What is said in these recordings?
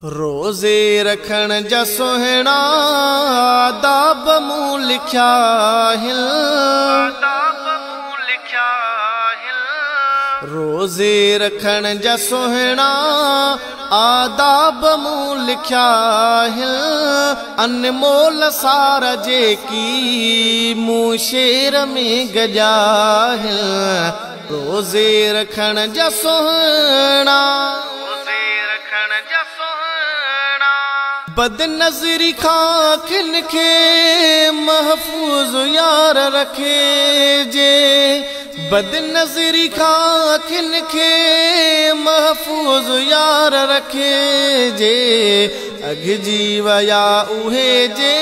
रोज़े रखण जा सुहिणा आदाब मूं लिखिया हिन। रोज़े रखण जा सुहिणा आदाब मूं लिखिया हिन। अनमोल सार जेकी मूं शेर में गजा हिन। रोज़े रखण जा सुहिणा बद नज़री खां किन खे महफूज़ यार रखे जे। बद नज़री खां किन खे महफूज़ यार रखे जे। अग जी वया उहे जे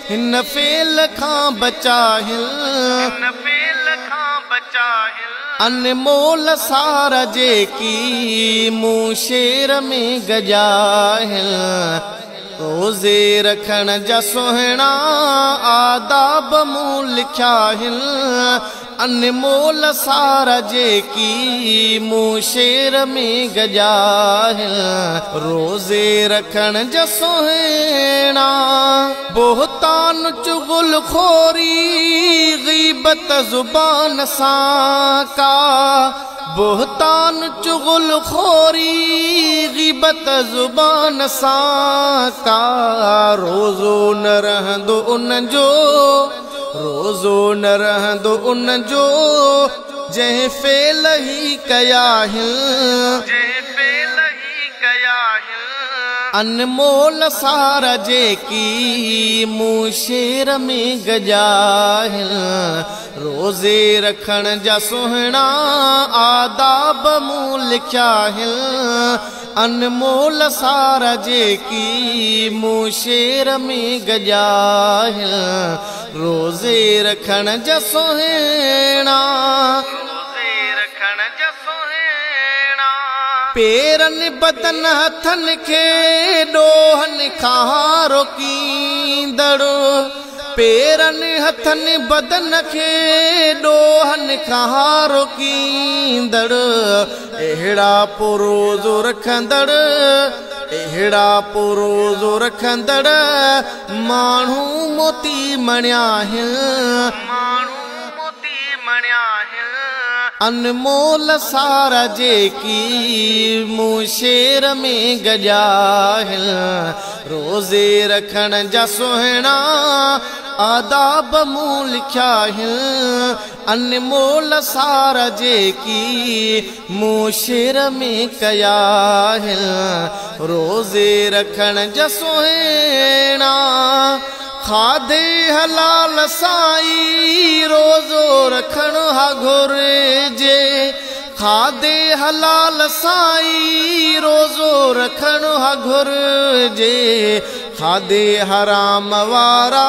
हिन फेल खां बचाहिल। अनमोल सार जेकी मूं शेर में गजाहिल। रोज़े रखण जा सुहिणा आदाब मूं लिखिया हिन। अनमोल सार जेकी मूं शेर में गजाहिल। रोज़े रखण जा सुहिणा बोहतान चुगल खोरी ग़ीबत ज़ुबान सां का। बोहतान चुगल खोरी ग़ीबत ज़ुबान सां का। रोज़ो न रहंदो उन जो, रोज़ो न रहंदो उन जो जंहिं फेल ही कया हिन। अनमोल सार जेकी मूं शेर में गजाहिल। रोज़े रखण जा सुहिणा आदाब मूं लिखिया हिन। अनमोल सार जेकी मूं शेर में गजाहिल। रोज़े रखण जा सुहिणा पेरन बदन हथन खे ॾोहन खां रोकींदड़। पेरन हथन बदन खे ॾोहन खां रोकींदड़। अहिड़ा पुरोज़ो रखंदड़, अहिड़ा पुरोज़ो रखंदड़ माण्हू मोती मणिया हिन। अनमोल सार जेकी मूं शेर में गजाहिल। रोज़े रखण जा सुहिणा आदाब मूं लिखिया हिन। अनमोल सार जेकी मूं शेर में कया हिन। रोज़े रखण जा सुहिणा खाधे हलाल साई रोज़ो रखण हा घुरिजे। खाधे हलाल साई रोज़ो रखण हा घुरिजे। खाधे हराम वारा,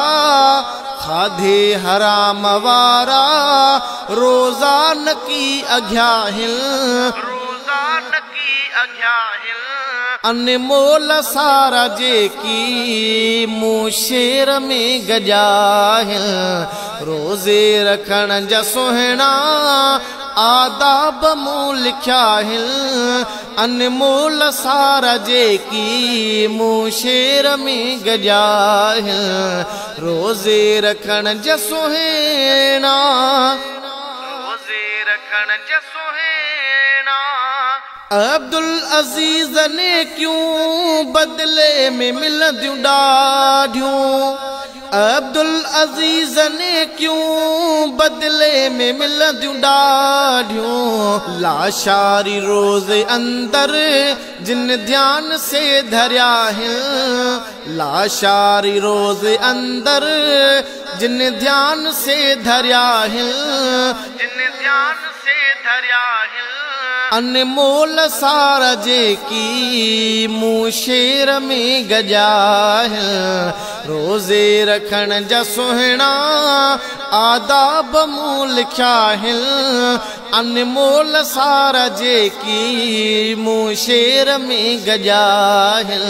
खाधे हराम वारा रोज़ा न की अघिया हिन। अनमोल सार जेकी मूं शेर में गजाहिल। रोज़े रखण जा सुहिणा आदाब मूं लिखिया हिन। अनमोल सार जेकी मूं शेर में गजाहिल। रोज़े रखण जा सुहिणा अब्दुल अजीज ने क्यों बदले में मिलंदियूं ॾाढियूं। अब्दुल अजीज ने क्यों बदले में मिलंदियूं ॾाढियूं। लाशारी रोज़े अंदर जिन ध्यान से धरिया हिन। लाशारी रोज़े अंदर जिन ध्यान से धरिया हिन। अनमोल सार जेकी मूं शेर में गजाहिल। रोज़े रखण जा सुहिणा आदाब मूं लिखिया हिन। अनमोल सार जेकी मूं शेर में गजाहिल।